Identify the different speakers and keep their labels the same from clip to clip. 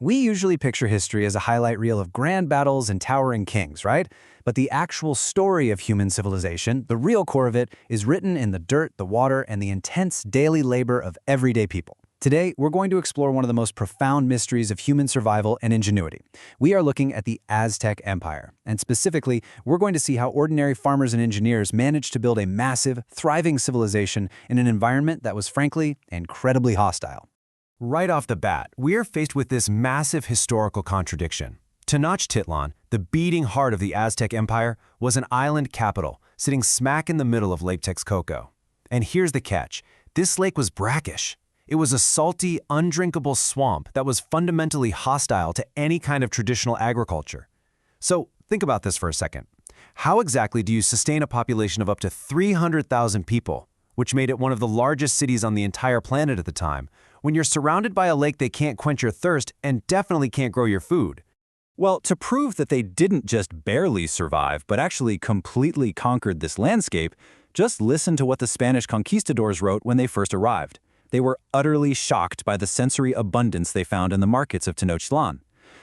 Speaker 1: We usually picture history as a highlight reel of grand battles and towering kings, right? But the actual story of human civilization, the real core of it, is written in the dirt, the water, and the intense daily labor of everyday people. Today, we're going to explore one of the most profound mysteries of human survival and ingenuity. We are looking at the Aztec Empire, and specifically, we're going to see how ordinary farmers and engineers managed to build a massive, thriving civilization in an environment that was frankly incredibly hostile.
Speaker 2: Right off the bat, we are faced with this massive historical contradiction. Tenochtitlan, the beating heart of the Aztec Empire, was an island capital, sitting smack in the middle of Lake Texcoco. And here's the catch. This lake was brackish. It was a salty, undrinkable swamp that was fundamentally hostile to any kind of traditional agriculture. So think about this for a second. How exactly do you sustain a population of up to 300,000 people, which made it one of the largest cities on the entire planet at the time, when you're surrounded by a lake that can't quench your thirst and definitely can't grow your food?
Speaker 1: Well, to prove that they didn't just barely survive, but actually completely conquered this landscape, just listen to what the Spanish conquistadors wrote when they first arrived. They were utterly shocked by the sensory abundance they found in the markets of Tenochtitlan.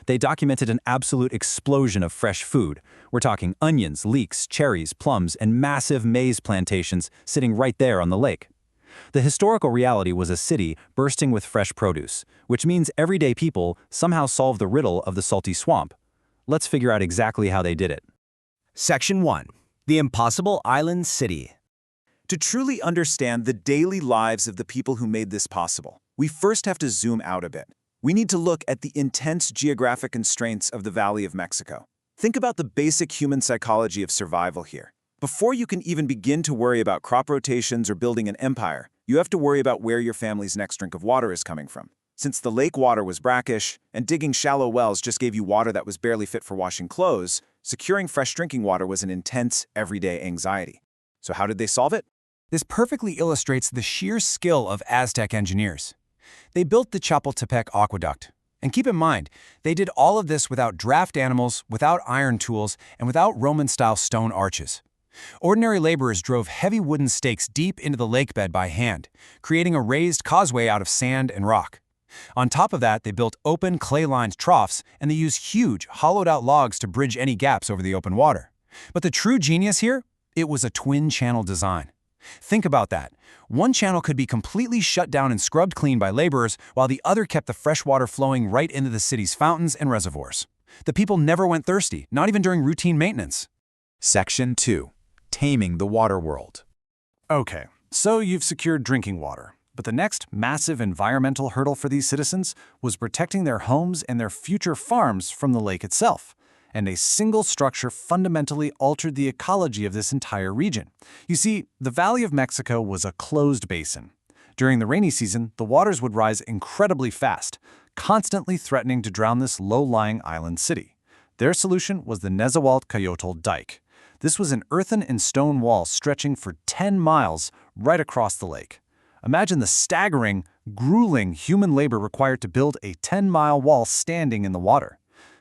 Speaker 1: They documented an absolute explosion of fresh food. We're talking onions, leeks, cherries, plums, and massive maize plantations sitting right there on the lake. The historical reality was a city bursting with fresh produce, which means everyday people somehow solved the riddle of the salty swamp. Let's figure out exactly how they did it.
Speaker 3: Section 1. The Impossible Island City. To truly understand the daily lives of the people who made this possible, we first have to zoom out a bit. We need to look at the intense geographic constraints of the Valley of Mexico. Think about the basic human psychology of survival here. Before you can even begin to worry about crop rotations or building an empire, you have to worry about where your family's next drink of water is coming from. Since the lake water was brackish, and digging shallow wells just gave you water that was barely fit for washing clothes, securing fresh drinking water was an intense, everyday anxiety. So how did they solve it?
Speaker 2: This perfectly illustrates the sheer skill of Aztec engineers. They built the Chapultepec aqueduct. And keep in mind, they did all of this without draft animals, without iron tools, and without Roman-style stone arches. Ordinary laborers drove heavy wooden stakes deep into the lake bed by hand, creating a raised causeway out of sand and rock. On top of that, they built open, clay-lined troughs, and they used huge, hollowed-out logs to bridge any gaps over the open water. But the true genius here? It was a twin-channel design. Think about that. One channel could be completely shut down and scrubbed clean by laborers, while the other kept the fresh water flowing right into the city's fountains and reservoirs. The people never went thirsty, not even during routine maintenance.
Speaker 4: Section 2. Taming the water world.
Speaker 1: Okay, so you've secured drinking water. But the next massive environmental hurdle for these citizens was protecting their homes and their future farms from the lake itself. And a single structure fundamentally altered the ecology of this entire region. You see, the Valley of Mexico was a closed basin. During the rainy season, the waters would rise incredibly fast, constantly threatening to drown this low-lying island city. Their solution was the Nezahualcóyotl dike. This was an earthen and stone wall stretching for 10 miles right across the lake. Imagine the staggering, grueling human labor required to build a 10-mile wall standing in the water.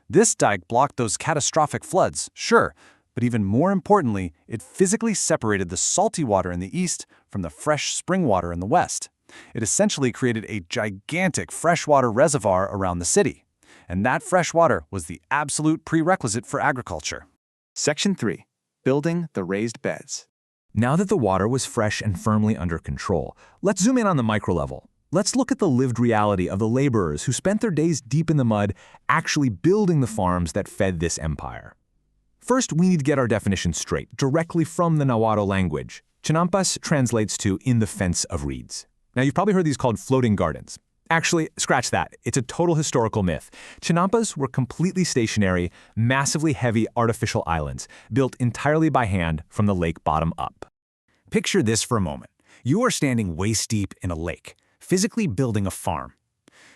Speaker 1: This dike blocked those catastrophic floods, sure, but even more importantly, it physically separated the salty water in the east from the fresh spring water in the west. It essentially created a gigantic freshwater reservoir around the city. And that fresh water was the absolute prerequisite for agriculture.
Speaker 4: Section 3. Building the raised beds. Now that the water was fresh and firmly under control, let's zoom in on the micro level. Let's look at the lived reality of the laborers who spent their days deep in the mud actually building the farms that fed this empire. First, we need to get our definition straight, directly from the Nahuatl language. Chinampas translates to "in the fence of reeds." Now, you've probably heard these called floating gardens. Actually, scratch that. It's a total historical myth. Chinampas were completely stationary, massively heavy artificial islands, built entirely by hand from the lake bottom up.
Speaker 1: Picture this for a moment. You are standing waist-deep in a lake, physically building a farm.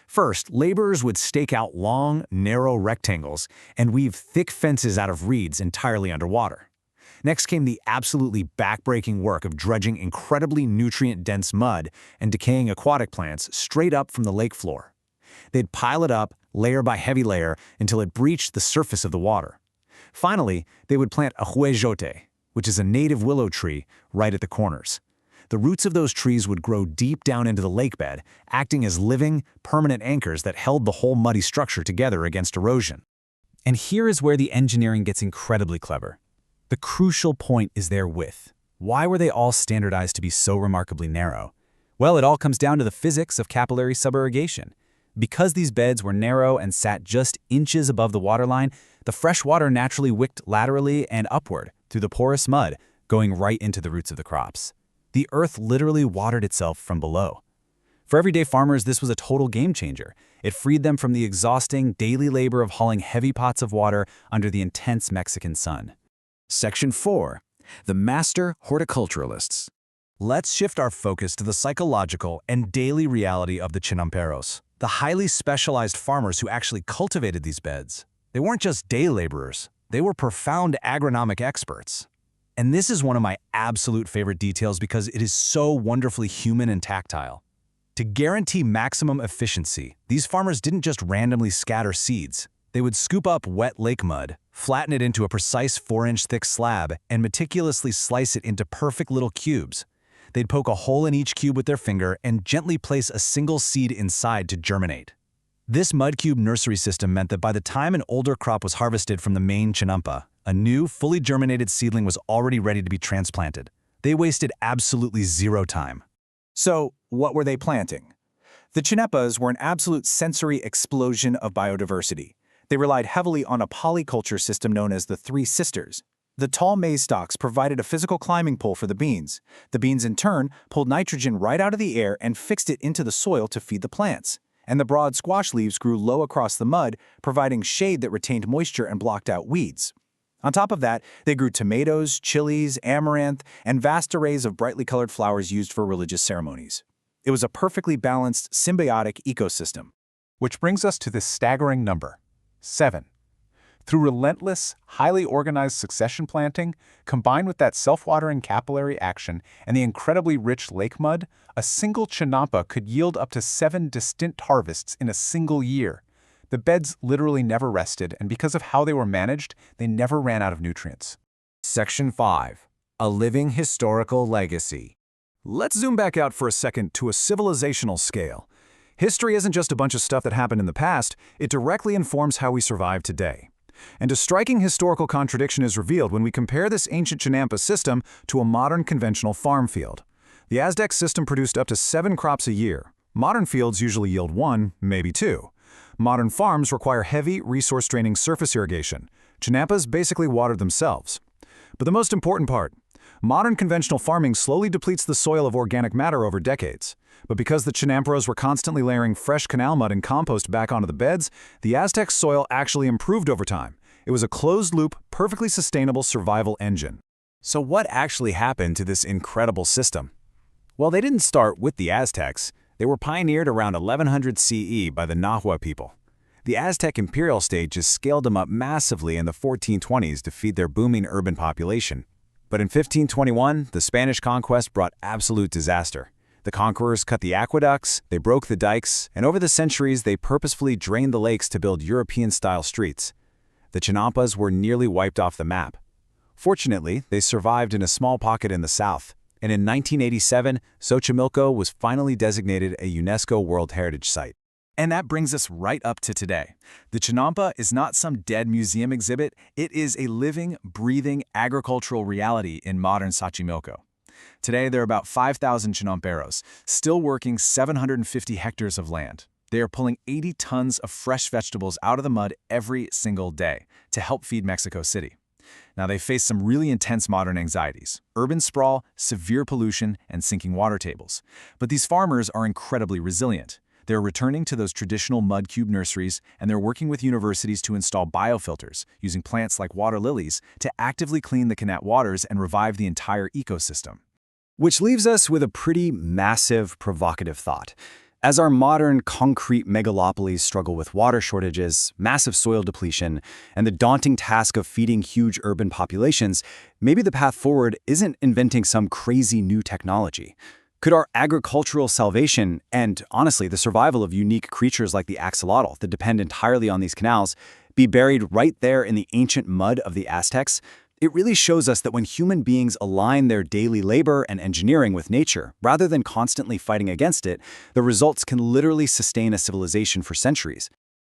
Speaker 1: First, laborers would stake out long, narrow rectangles and weave thick fences out of reeds entirely underwater. Next came the absolutely back-breaking work of dredging incredibly nutrient-dense mud and decaying aquatic plants straight up from the lake floor. They'd pile it up, layer by heavy layer, until it breached the surface of the water. Finally, they would plant a huejote, which is a native willow tree, right at the corners. The roots of those trees would grow deep down into the lake bed, acting as living, permanent anchors that held the whole muddy structure together against erosion.
Speaker 2: And here is where the engineering gets incredibly clever. The crucial point is their width. Why were they all standardized to be so remarkably narrow? Well, it all comes down to the physics of capillary suburrigation. Because these beds were narrow and sat just inches above the waterline, the fresh water naturally wicked laterally and upward through the porous mud, going right into the roots of the crops. The earth literally watered itself from below. For everyday farmers, this was a total game changer. It freed them from the exhausting daily labor of hauling heavy pots of water under the intense Mexican sun.
Speaker 3: Section 4. The Master Horticulturalists.
Speaker 1: Let's shift our focus to the psychological and daily reality of the Chinamperos, the highly specialized farmers who actually cultivated these beds. They weren't just day laborers, they were profound agronomic experts. And this is one of my absolute favorite details because it is so wonderfully human and tactile. To guarantee maximum efficiency, these farmers didn't just randomly scatter seeds. They would scoop up wet lake mud, flatten it into a precise 4-inch thick slab, and meticulously slice it into perfect little cubes. They'd poke a hole in each cube with their finger and gently place a single seed inside to germinate. This mud cube nursery system meant that by the time an older crop was harvested from the main chinampa, a new, fully germinated seedling was already ready to be transplanted. They wasted absolutely zero time.
Speaker 3: So, what were they planting? The Chinampas were an absolute sensory explosion of biodiversity. They relied heavily on a polyculture system known as the Three Sisters. The tall maize stalks provided a physical climbing pole for the beans. The beans, in turn, pulled nitrogen right out of the air and fixed it into the soil to feed the plants. And the broad squash leaves grew low across the mud, providing shade that retained moisture and blocked out weeds. On top of that, they grew tomatoes, chilies, amaranth, and vast arrays of brightly colored flowers used for religious ceremonies. It was a perfectly balanced, symbiotic ecosystem.
Speaker 1: Which brings us to this staggering number: 7. Through relentless, highly organized succession planting, combined with that self-watering capillary action and the incredibly rich lake mud, a single chinampa could yield up to 7 distinct harvests in a single year. The beds literally never rested, and because of how they were managed, they never ran out of nutrients.
Speaker 2: Section 5. A living historical legacy.
Speaker 1: Let's zoom back out for a second to a civilizational scale. History isn't just a bunch of stuff that happened in the past, it directly informs how we survive today. And a striking historical contradiction is revealed when we compare this ancient Chinampa system to a modern conventional farm field. The Aztec system produced up to 7 crops a year. Modern fields usually yield 1, maybe 2. Modern farms require heavy, resource-draining surface irrigation. Chinampas basically watered themselves. But the most important part, modern conventional farming slowly depletes the soil of organic matter over decades. But because the Chinamperos were constantly layering fresh canal mud and compost back onto the beds, the Aztec soil actually improved over time. It was a closed-loop, perfectly sustainable survival engine.
Speaker 2: So what actually happened to this incredible system? Well, they didn't start with the Aztecs. They were pioneered around 1100 CE by the Nahua people. The Aztec imperial state just scaled them up massively in the 1420s to feed their booming urban population. But in 1521, the Spanish conquest brought absolute disaster. The conquerors cut the aqueducts, they broke the dikes, and over the centuries they purposefully drained the lakes to build European-style streets. The Chinampas were nearly wiped off the map. Fortunately, they survived in a small pocket in the south, and in 1987, Xochimilco was finally designated a UNESCO World Heritage Site.
Speaker 1: And that brings us right up to today. The Chinampa is not some dead museum exhibit, it is a living, breathing agricultural reality in modern Xochimilco. Today, there are about 5,000 Chinamperos, still working 750 hectares of land. They are pulling 80 tons of fresh vegetables out of the mud every single day to help feed Mexico City. Now, they face some really intense modern anxieties: urban sprawl, severe pollution, and sinking water tables. But these farmers are incredibly resilient. They're returning to those traditional mud cube nurseries, and they're working with universities to install biofilters, using plants like water lilies to actively clean the Canat waters and revive the entire ecosystem.
Speaker 3: Which leaves us with a pretty massive, provocative thought. As our modern concrete megalopolies struggle with water shortages, massive soil depletion, and the daunting task of feeding huge urban populations, maybe the path forward isn't inventing some crazy new technology. Could our agricultural salvation, and honestly the survival of unique creatures like the axolotl that depend entirely on these canals, be buried right there in the ancient mud of the Aztecs? It really shows us that when human beings align their daily labor and engineering with nature, rather than constantly fighting against it, the results can literally sustain a civilization for centuries.